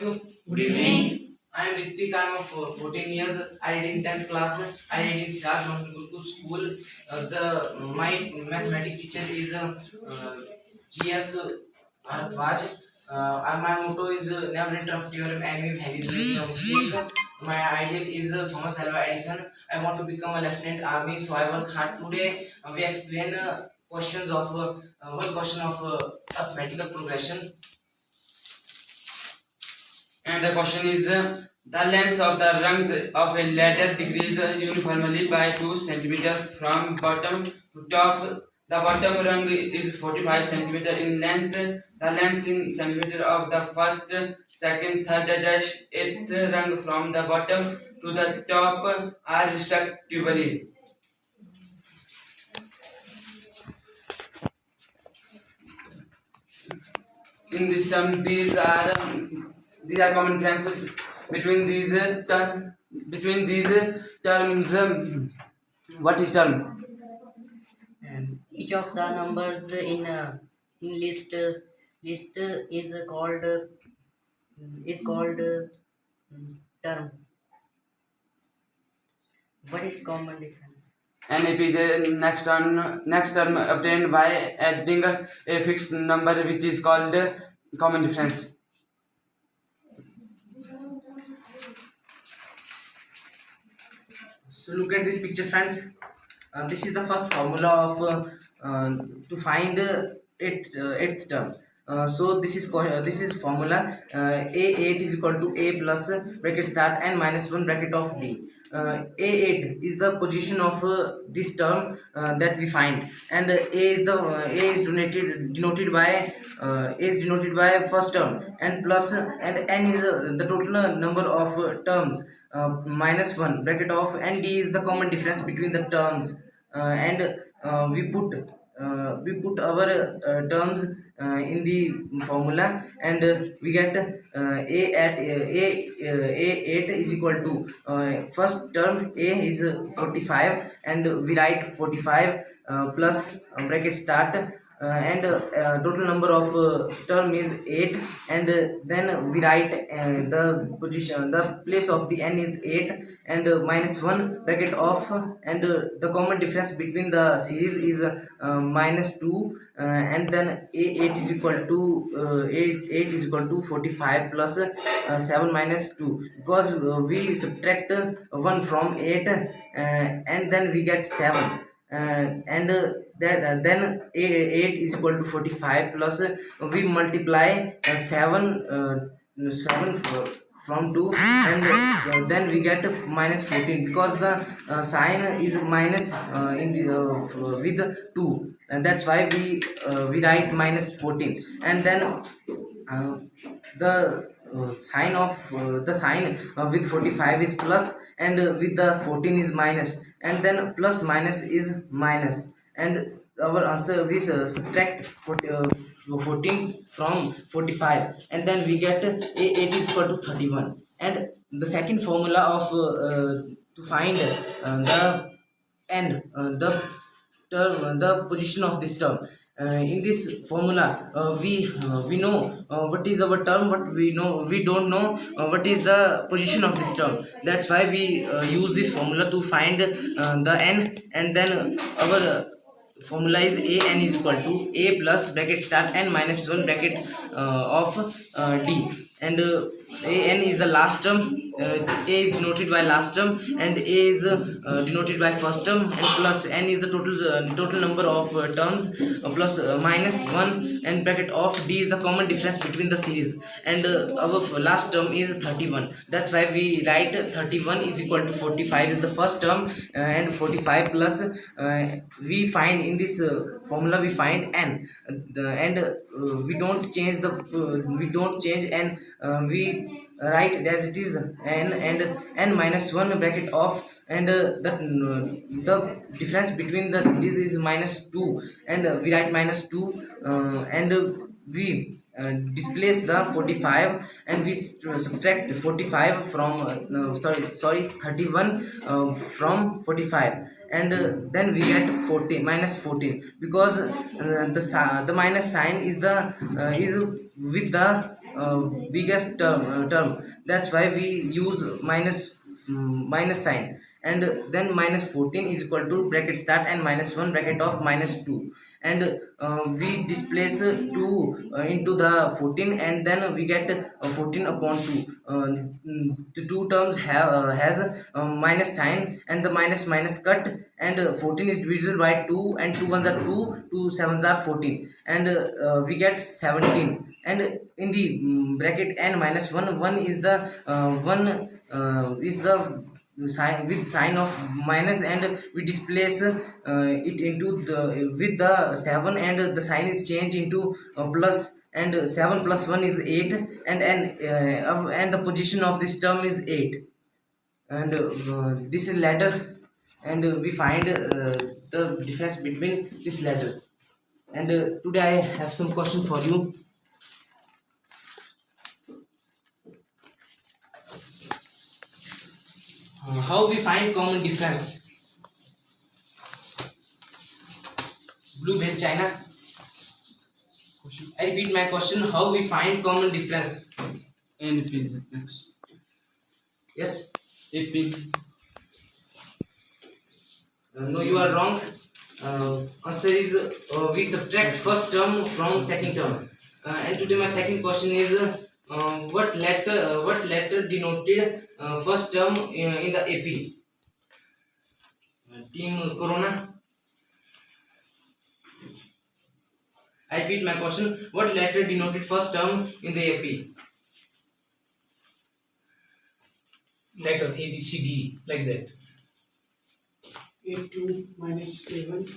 You. Good evening. I am Ritik. I am of 14 years. I read in 10th class. I read in Siraj Mohan Gurukul School. The my mathematics teacher is GS Bharatwaj. And my motto is never interrupt theorem and if Henry's making a mistake. My ideal is Thomas Alva Edison. I want to become a lieutenant army, so I work hard today. We explain questions of one question of arithmetical progression. And the question is the length of the rungs of a ladder decreases uniformly by 2 centimeters from bottom to top. The bottom rung is 45 centimeters in length. The length in centimeter of the first, second, third, dash, eighth rung from the bottom to the top are respectively. In this term, these are common differences between these terms. What is term? Each of the numbers in list is called term. What is common difference? NAP is a next term obtained by adding a fixed number, which is called common difference. So look at this picture, friends. This is the first formula of to find eighth term. So this is formula a8 is equal to a plus bracket start and minus 1 bracket of d. A8 is the position of this term that we find, and a is denoted by first term, and plus and n is the total number of terms, minus 1 bracket of, and d is the common difference between the terms. And we put our terms in the formula, and we get a8 is equal to first term a is 45, and we write 45 plus bracket start, and total number of term is 8, and then we write the place of the n is 8, and minus 1 bracket off, and the common difference between the series is minus 2, and then a8 is equal to 8 is equal to 45 plus 7 minus 2, because we subtract 1 from 8, and then we get 7, and then 8 is equal to 45 plus we multiply 7 from 2, and then we get minus 14, because the sign is minus with 2, and that's why we write minus 14, and then the sign with 45 is plus, and with the 14 is minus, and then plus minus is minus, and our answer we subtract 14 from 45, and then we get a8 is equal to 31. And the second formula of to find the n the position of this term, in this formula we know what is our term, but we don't know what is the position of this term. That's why we use this formula to find the n, and then our formula is a n is equal to a plus bracket start and minus 1 bracket of d, and a n is the last term, a is denoted by last term, and a is denoted by first term, and plus n is the total number of terms, plus minus 1 and bracket of d is the common difference between the series, and our last term is 31. That's why we write 31 is equal to 45 is the first term, and 45 plus we find in this formula we find n, and we don't change n, we write it as it is n, and n minus 1 bracket off, and the difference between the series is minus 2, and we write minus 2, and we displace the 45, and we subtract 45 from 31 from 45, and then we get 14 minus 14, because the minus sign is with the biggest term. That's why we use minus sign. And then minus 14 is equal to bracket start and minus 1 bracket of minus 2. And we displace 2 into the 14, and then we get 14 upon 2. The two terms have has minus sign, and the minus minus cut, and 14 is divisible by 2, and 2 ones are 2, 2 sevens are 14, and we get 17. And in the bracket n minus 1, 1 is the 1 is the sign with sign of minus, and we displace it into the with the 7, and the sign is changed into plus, and 7 plus 1 is 8, and the position of this term is 8. And this is ladder, and we find the difference between this ladder. And today I have some question for you. How we find common difference? Blue Bell China. I repeat my question. How we find common difference? NP. Next. Yes. AP. No, you are wrong. Answer is we subtract first term from second term. And today my second question is what letter denoted first term in the AP? Team Corona. I repeat my question. What letter denoted first term in the AP? Letter A B C D like that. A2 minus A1